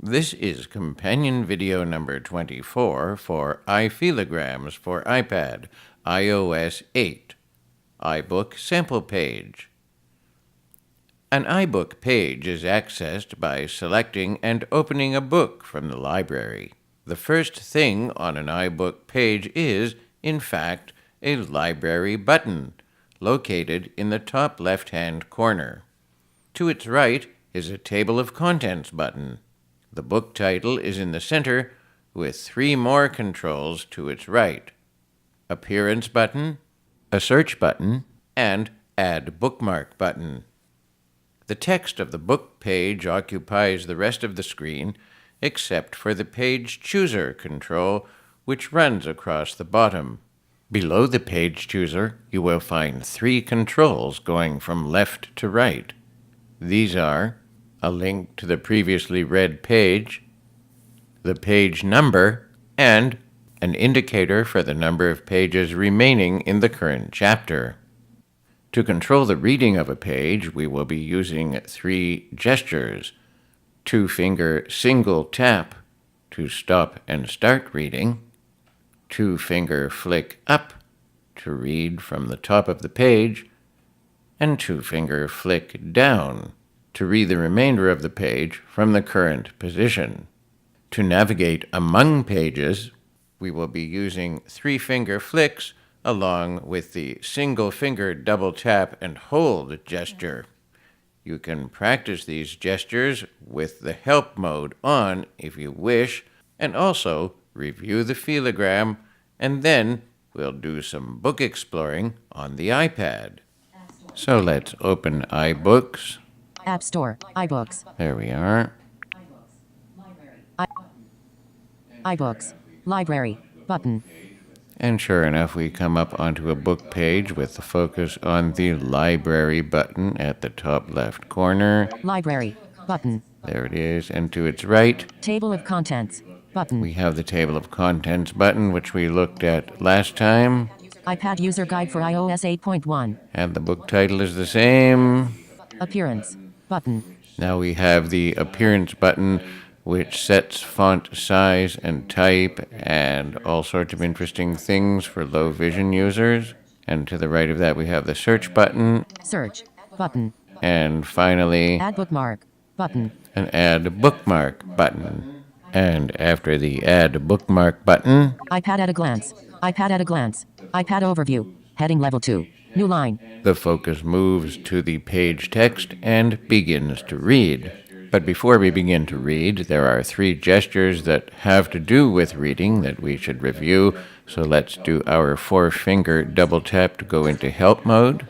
This is companion video number 24 for iFeelagrams for iPad, iOS8, iBook sample page. An iBook page is accessed by selecting and opening a book from the library. The first thing on an iBook page is, in fact, a library button located in the top left-hand corner. To its right is a table of contents button. The book title is in the center with three more controls to its right: Appearance button, a search button, and Add Bookmark button. The text of the book page occupies the rest of the screen except for the Page Chooser control, which runs across the bottom. Below the Page Chooser, you will find three controls going from left to right. These are a link to the previously read page, the page number, and an indicator for the number of pages remaining in the current chapter. To control the reading of a page, we will be using three gestures: two-finger single tap to stop and start reading, two-finger flick up to read from the top of the page, and two-finger flick down to read the remainder of the page from the current position. To navigate among pages, we will be using three-finger flicks along with the single-finger double tap and hold gesture. You can practice these gestures with the help mode on if you wish, and also review the Feelagram, and then we'll do some book exploring on the iPad. So let's open iBooks. App Store, iBooks, There we are. iBooks, Library, button, And sure enough, we come up onto a book page with the focus on the library button at the top left corner. Library, button, There it is. And to its right, Table of Contents, button, we have the Table of Contents button, which we looked at last time. iPad User Guide for iOS 8.1, And the book title is the same. Appearance, button, Now we have the Appearance button, which sets font size and type and all sorts of interesting things for low vision users. And to the right of that, we have the Search button. Search, button, And finally, Add Bookmark, button, an Add Bookmark button. And after the Add Bookmark button, iPad at a glance, iPad at a glance, iPad Overview, heading level 2, new line, the focus moves to the page text and begins to read. But before we begin to read, there are three gestures that have to do with reading that we should review. So let's do our four-finger double tap to go into help mode.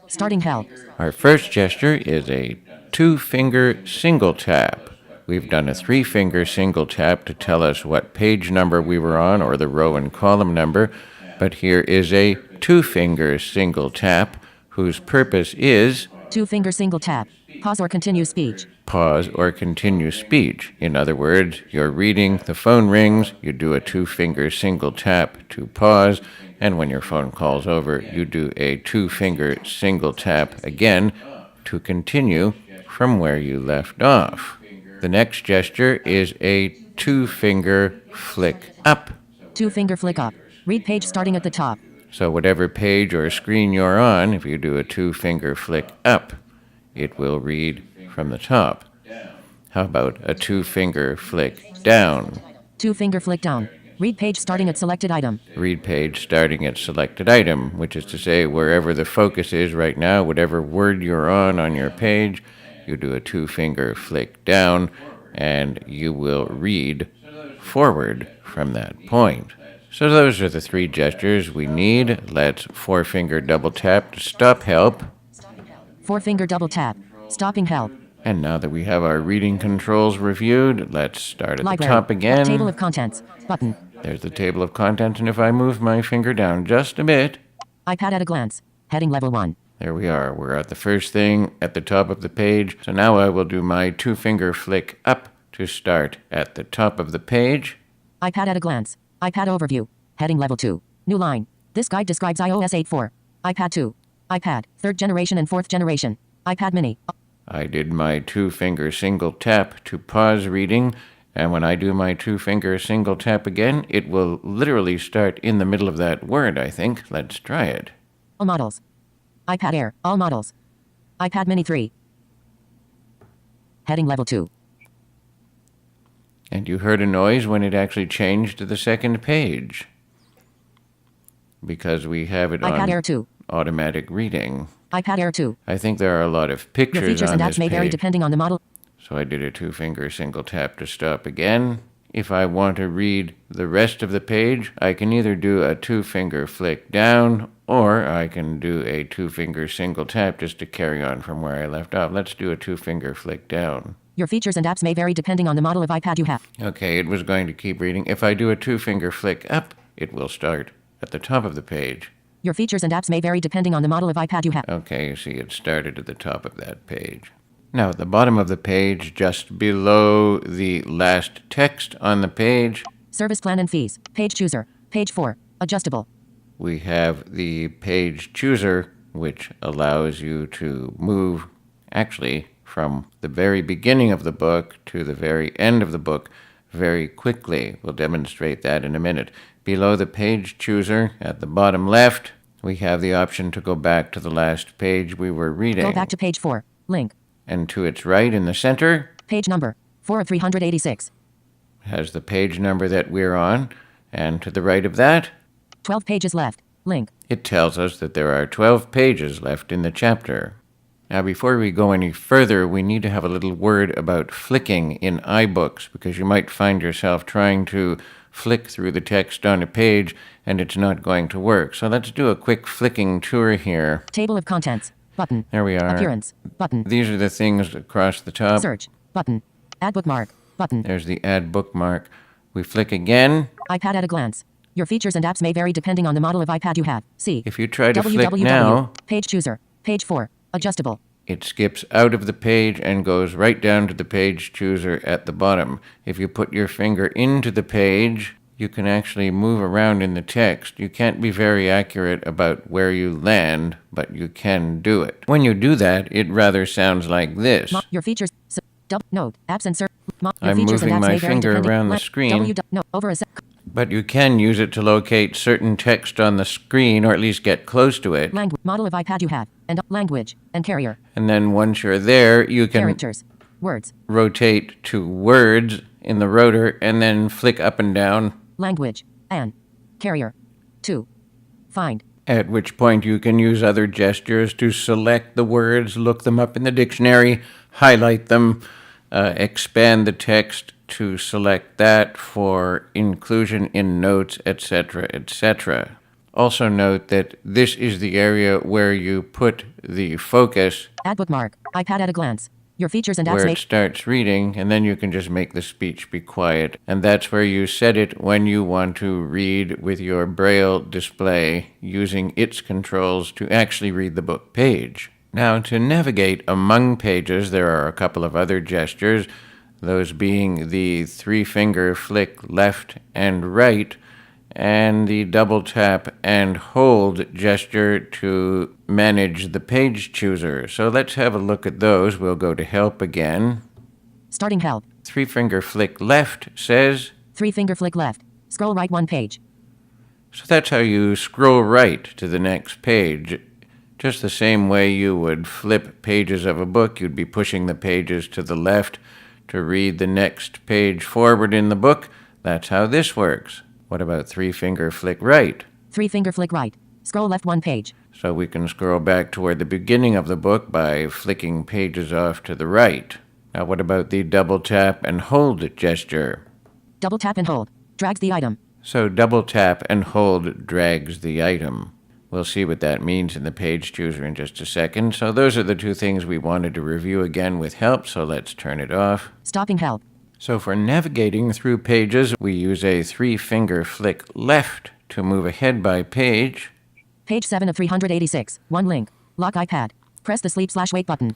starting help, Our first gesture is a two-finger single tap. We've done a three-finger single tap to tell us what page number we were on or the row and column number, but here is a two-finger single tap whose purpose is two-finger single tap, pause or continue speech, pause or continue speech. In other words, you're reading, the phone rings, you do a two-finger single tap to pause, and when your phone calls over, you do a two-finger single tap again to continue from where you left off. The next gesture is a two-finger flick up. two-finger flick up, read page starting at the top, So whatever page or screen you're on, if you do a two-finger flick up, it will read from the top. How about a two-finger flick down? two-finger flick down, read page starting at selected item, Read page starting at selected item, which is to say wherever the focus is right now, whatever word you're on your page, you do a two-finger flick down, and you will read forward from that point. So those are the three gestures we need. Let's four-finger double tap to stop help. four-finger double tap, stopping help, And now that we have our reading controls reviewed, let's start at library, the top again. table of contents, button, There's the table of contents, and if I move my finger down just a bit, iPad at a glance, heading level 1, there we are. We're at the first thing at the top of the page. So now I will do my two-finger flick up to start at the top of the page. iPad at a glance, iPad Overview, heading level 2, new line, this guide describes iOS 8 for iPad 2, iPad, 3rd generation and 4th generation, iPad mini, I did my two-finger single tap to pause reading, and when I do my two-finger single tap again, it will literally start in the middle of that word, I think. Let's try it. All models. iPad Air. All models. iPad Mini 3. Heading level 2. And you heard a noise when it actually changed to the second page, because we have it iPad on Air 2. automatic reading. iPad Air 2. I think there are a lot of Your pictures features on and this apps may vary page. depending on the model. So I did a two-finger single tap to stop again. If I want to read the rest of the page, I can either do a two-finger flick down, or I can do a two-finger single tap just to carry on from where I left off. Let's do a two-finger flick down. Your features and apps may vary depending on the model of iPad you have. Okay, it was going to keep reading. If I do a two-finger flick up, it will start at the top of the page. Your features and apps may vary depending on the model of iPad you have. Okay, you see it started at the top of that page. Now, at the bottom of the page, just below the last text on the page, Service plan and fees. Page chooser. Page 4. Adjustable. we have the page chooser, which allows you to move, actually, from the very beginning of the book to the very end of the book very quickly. We'll demonstrate that in a minute. Below the page chooser, at the bottom left, we have the option to go back to the last page we were reading. Go back to page 4. Link. And to its right in the center Page number. 4 of 386. has the page number that we're on. And to the right of that, 12 pages left. Link. it tells us that there are 12 pages left in the chapter. Now, before we go any further, we need to have a little word about flicking in iBooks, because you might find yourself trying to flick through the text on a page and it's not going to work. So let's do a quick flicking tour here. Table of contents. Button. There we are. Appearance. Button. These are the things across the top. Search. Button. Add bookmark. Button. There's the add bookmark. We flick again. iPad at a glance. Your features and apps may vary depending on the model of iPad you have. See. If you try to flick www. now, Page chooser. Page 4. Adjustable. it skips out of the page and goes right down to the page chooser at the bottom. If you put your finger into the page, you can actually move around in the text. You can't be very accurate about where you land, but you can do it. When you do that, it rather sounds like this. Your features. Note. Apps and search. Your I'm features and moving apps my may vary finger depending- around the la- screen. No. Over a sec. But you can use it to locate certain text on the screen, or at least get close to it. Language. Model of iPad you have. And language. And carrier. And then once you're there, you can Characters. Words. rotate to words in the rotor and then flick up and down, Language. And carrier. 2. Find. at which point you can use other gestures to select the words, look them up in the dictionary, highlight them, expand the text to select that for inclusion in notes, etc., etc. Also note that this is the area where you put the focus, Add bookmark. iPad at a glance. Your features and apps where may... it starts reading, and then you can just make the speech be quiet. And that's where you set it when you want to read with your Braille display, using its controls to actually read the book page. Now, to navigate among pages, there are a couple of other gestures, those being the three-finger flick left and right, and the double tap and hold gesture to manage the page chooser. So let's have a look at those. We'll go to help again. Starting help. Three-finger flick left says, 3-finger flick left. Scroll right 1 page. so that's how you scroll right to the next page. Just the same way you would flip pages of a book, you'd be pushing the pages to the left to read the next page forward in the book. That's how this works. What about 3-finger flick right? 3-finger flick right. Scroll left 1 page. So we can scroll back toward the beginning of the book by flicking pages off to the right. Now what about the double tap and hold gesture? Double tap and hold. Drags the item. So double tap and hold drags the item. We'll see what that means in the page chooser in just a second. So those are the two things we wanted to review again with help, so let's turn it off. Stopping help. So for navigating through pages, we use a 3-finger flick left to move ahead by page. Page 7 of 386. 1 link. Lock iPad. Press the sleep/wait button.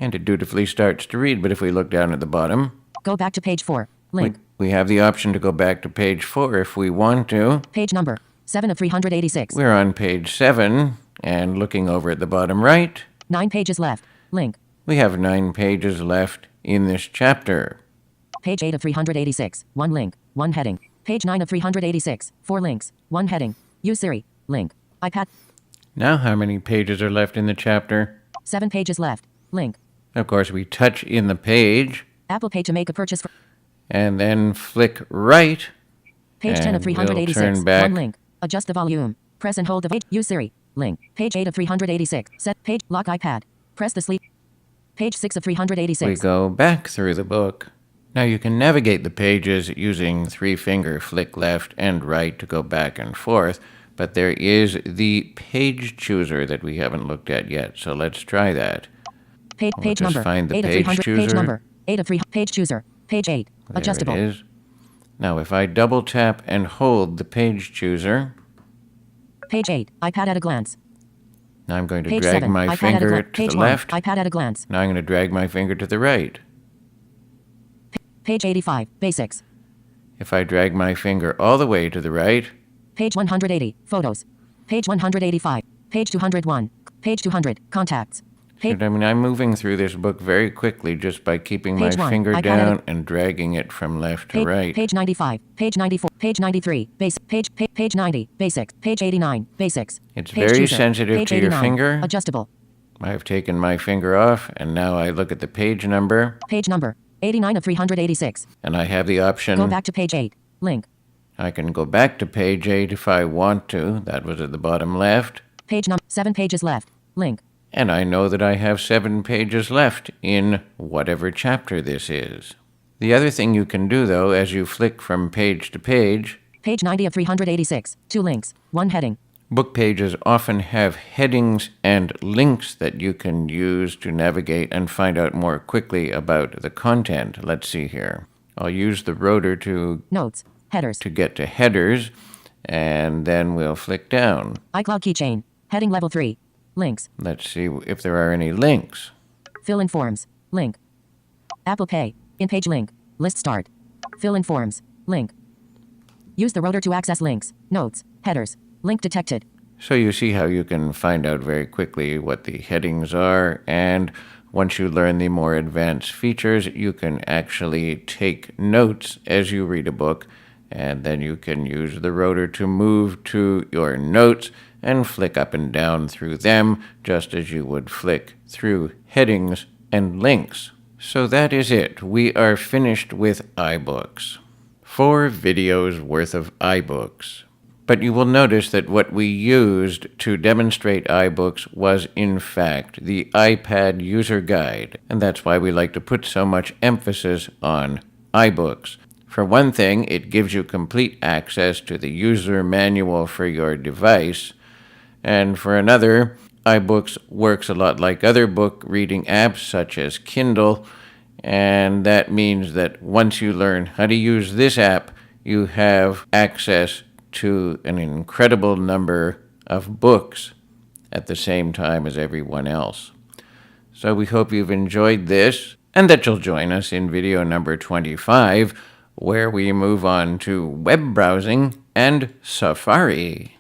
And it dutifully starts to read, but if we look down at the bottom, Go back to page 4. Link. we have the option to go back to page 4 if we want to. Page number. 7 of 386. We're on page 7, and looking over at the bottom right, 9 pages left. Link. We have 9 pages left in this chapter. Page 8 of 386. 1 link. 1 heading. Page 9 of 386. 4 links. 1 heading. Use Siri. Link. iPad. Now how many pages are left in the chapter? 7 pages left. Link. Of course, we touch in the page. Apple Pay to make a purchase. And then flick right. Page 10 of 386. We'll turn back. 1 link. Adjust the volume. Press and hold the page. Use Siri. Link. Page 8 of 386. Set page. Lock iPad. Press the sleep. Page 6 of 386. We go back through the book. Now you can navigate the pages using 3-finger flick left and right to go back and forth, but there is the page chooser that we haven't looked at yet, so let's try that. Page number. Find the 8 of page 300. chooser. Page number. 8 of 3. Page chooser. Page 8. There Adjustable. it is. Now if I double tap and hold the page chooser, Page 8. iPad at a glance. now I'm going to Page drag 7. my iPad finger at a to Page the 1. left. iPad at a glance. Now I'm going to drag my finger to the right. Page 85. Basics. If I drag my finger all the way to the right, Page 180. Photos. Page 185. Page 201. Page 200. Contacts. Page, I'm moving through this book very quickly just by keeping my Page 1. finger iPad down and dragging it from left to page, right. page 95. Page 94. Page 93. Page 90. Basics. Page 89. Basics. It's Page very chooser. sensitive Page to your 89. finger. Adjustable. I've taken my finger off, and now I look at the page number, Page number. 89 of 386. and I have the option. Go back to page 8. Link. I can go back to page 8 if I want to. That was at the bottom left. Page number. 7 pages left. Link. And I know that I have 7 pages left in whatever chapter this is. The other thing you can do, though, as you flick from page to page, Page 90 of 386. 2 links. 1 heading. book pages often have headings and links that you can use to navigate and find out more quickly about the content. Let's see here. I'll use the rotor to Notes. Headers. get to headers, and then we'll flick down. iCloud keychain. Heading level 3. Links. Let's see if there are any links. Fill in forms. Link. Apple Pay. In-page link. List start. Fill in forms. Link. Use the rotor to access links. Notes. Headers. Link detected. So you see how you can find out very quickly what the headings are, and once you learn the more advanced features, you can actually take notes as you read a book, and then you can use the rotor to move to your notes and flick up and down through them, just as you would flick through headings and links. So that is it. We are finished with iBooks. 4 videos worth of iBooks. But you will notice that what we used to demonstrate iBooks was, in fact, the iPad user guide, and that's why we like to put so much emphasis on iBooks. For one thing, it gives you complete access to the user manual for your device, and for another, iBooks works a lot like other book reading apps such as Kindle, and that means that once you learn how to use this app, you have access to an incredible number of books at the same time as everyone else. So we hope you've enjoyed this, and that you'll join us in video number 25, where we move on to web browsing and Safari.